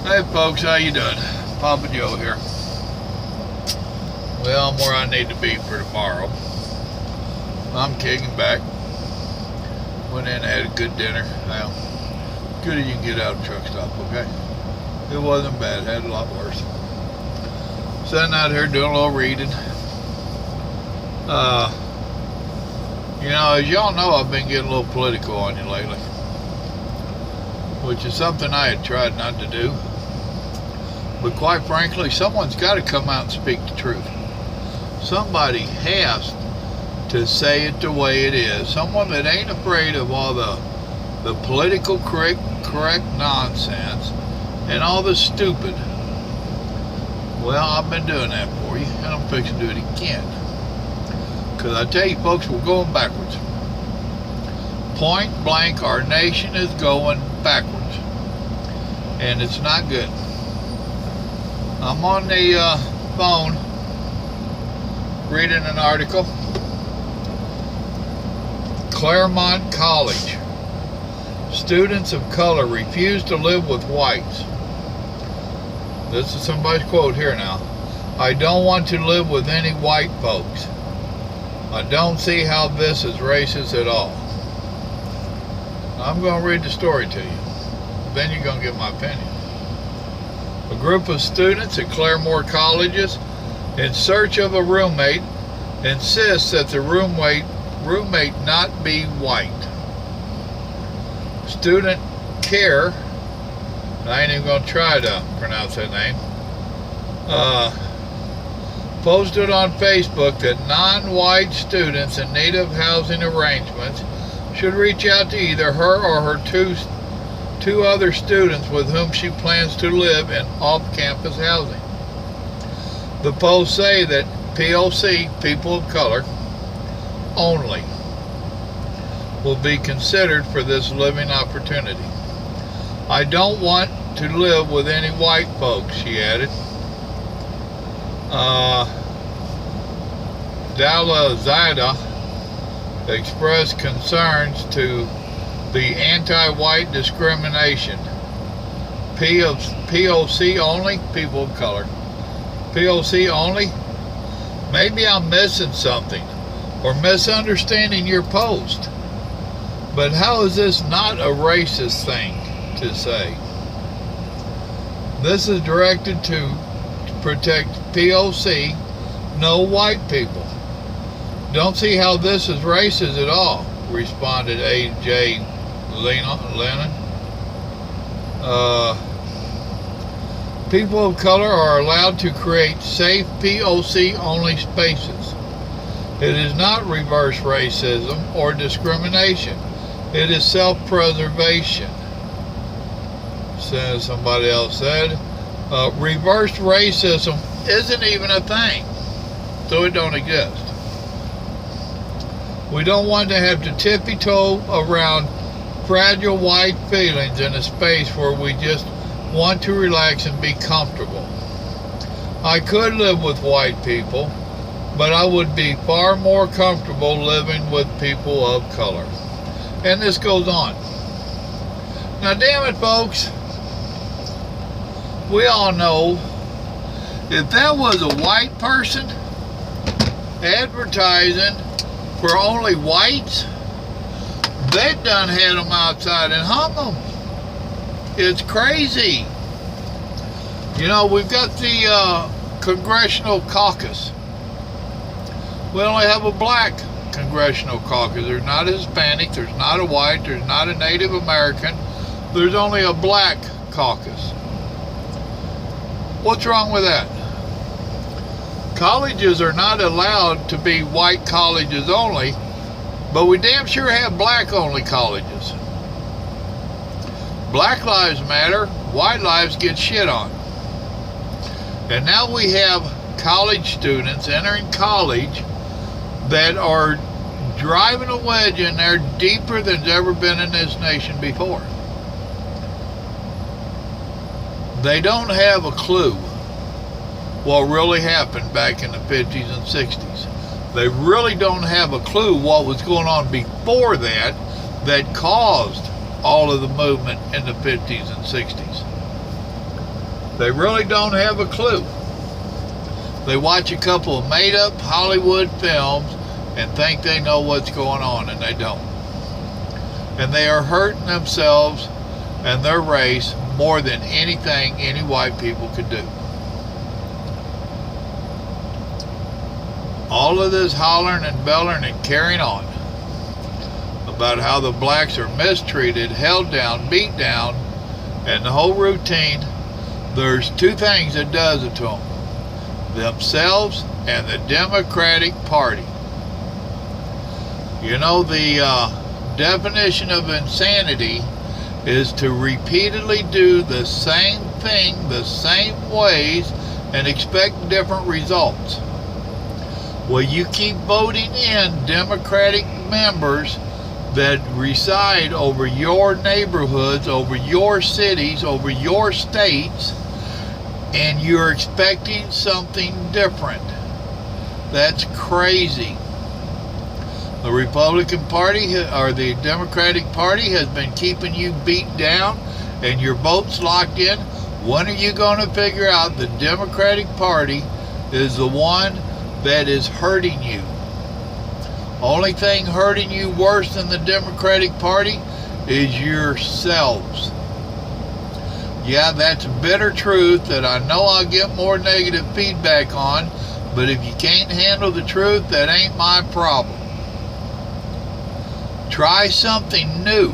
Hey folks, how you doing? Papa Joe here. Well, I'm where I need to be for tomorrow. I'm kicking back. Went in and had a good dinner. Well, good as you can get out of a truck stop, okay? It wasn't bad, had a lot worse. Sitting out here doing a little reading. As y'all know, I've been getting a little political on you lately, which is something I had tried not to do. But quite frankly, someone's got to come out and speak the truth. Somebody has to say it the way it is. Someone that ain't afraid of all the political correct nonsense and all the stupid. Well, I've been doing that for you, and I'm fixing to do it again. Because I tell you folks, we're going backwards. Point blank, our nation is going backwards. And it's not good. I'm on the phone reading an article. Claremont College. Students of color refuse to live with whites. This is somebody's quote here now. I don't want to live with any white folks. I don't see how this is racist at all. I'm going to read the story to you. Then you're going to get my opinion. A group of students at Claremont colleges in search of a roommate insists that the roommate not be white. Student Care, I ain't even going to try to pronounce that name, posted on Facebook that non-white students in need of housing arrangements should reach out to either her or her two other students with whom she plans to live in off-campus housing. The posts say that POC, people of color, only will be considered for this living opportunity. I don't want to live with any white folks, she added. Dalla Zida expressed concerns to the anti-white discrimination. POC only, people of color. POC only? Maybe I'm missing something or misunderstanding your post. But how is this not a racist thing to say? This is directed to protect POC, no white people. Don't see how this is racist at all, responded A.J. Lennon. People of color are allowed to create safe POC-only spaces. It is not reverse racism or discrimination. It is self-preservation, says somebody else said. Reverse racism isn't even a thing, so it don't exist. We don't want to have to tippy-toe around fragile white feelings in a space where we just want to relax and be comfortable. I could live with white people, but I would be far more comfortable living with people of color. And this goes on. Now, damn it, folks. We all know if that was a white person advertising for only whites, they done had them outside and hung them. It's crazy. We've got the congressional caucus. We only have a black congressional caucus. There's not a Hispanic, there's not a white, there's not a Native American. There's only a black caucus. What's wrong with that? Colleges are not allowed to be white colleges only, but we damn sure have black only colleges. Black lives matter, white lives get shit on. And now we have college students entering college that are driving a wedge in there deeper than's ever been in this nation before. They don't have a clue what really happened back in the 50s and 60s. They really don't have a clue what was going on before that caused all of the movement in the 50s and 60s. They really don't have a clue. They watch a couple of made-up Hollywood films and think they know what's going on, and they don't. And they are hurting themselves and their race more than anything any white people could do. All of this hollering and bellering and carrying on about how the blacks are mistreated, held down, beat down, and the whole routine, there's two things that does it to them: themselves and the Democratic Party. You know, the definition of insanity is to repeatedly do the same thing the same ways and expect different results. Well, you keep voting in Democratic members that reside over your neighborhoods, over your cities, over your states, and you're expecting something different. That's crazy. The Republican Party or the Democratic Party has been keeping you beat down and your votes locked in. When are you going to figure out the Democratic Party is the one that is hurting you? Only thing hurting you worse than the Democratic Party is yourselves. Yeah, that's bitter truth that I know I'll get more negative feedback on, but if you can't handle the truth, that ain't my problem. Try something new.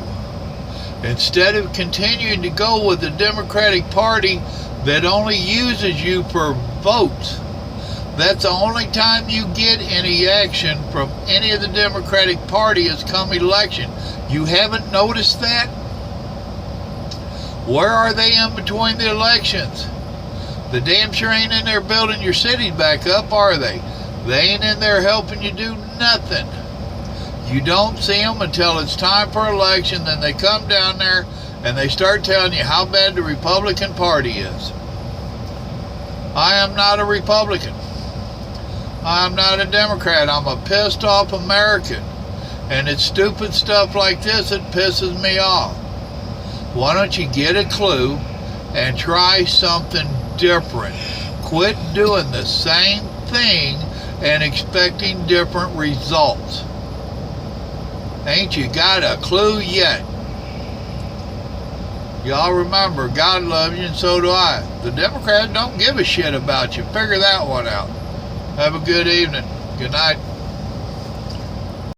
Instead of continuing to go with the Democratic Party that only uses you for votes. That's the only time you get any action from any of the Democratic Party is come election. You haven't noticed that? Where are they in between the elections? The damn sure ain't in there building your cities back up, are they? They ain't in there helping you do nothing. You don't see them until it's time for election, then they come down there and they start telling you how bad the Republican Party is. I am not a Republican. I'm not a Democrat. I'm a pissed off American. And it's stupid stuff like this that pisses me off. Why don't you get a clue and try something different? Quit doing the same thing and expecting different results. Ain't you got a clue yet? Y'all remember, God loves you and so do I. The Democrats don't give a shit about you. Figure that one out. Have a good evening. Good night.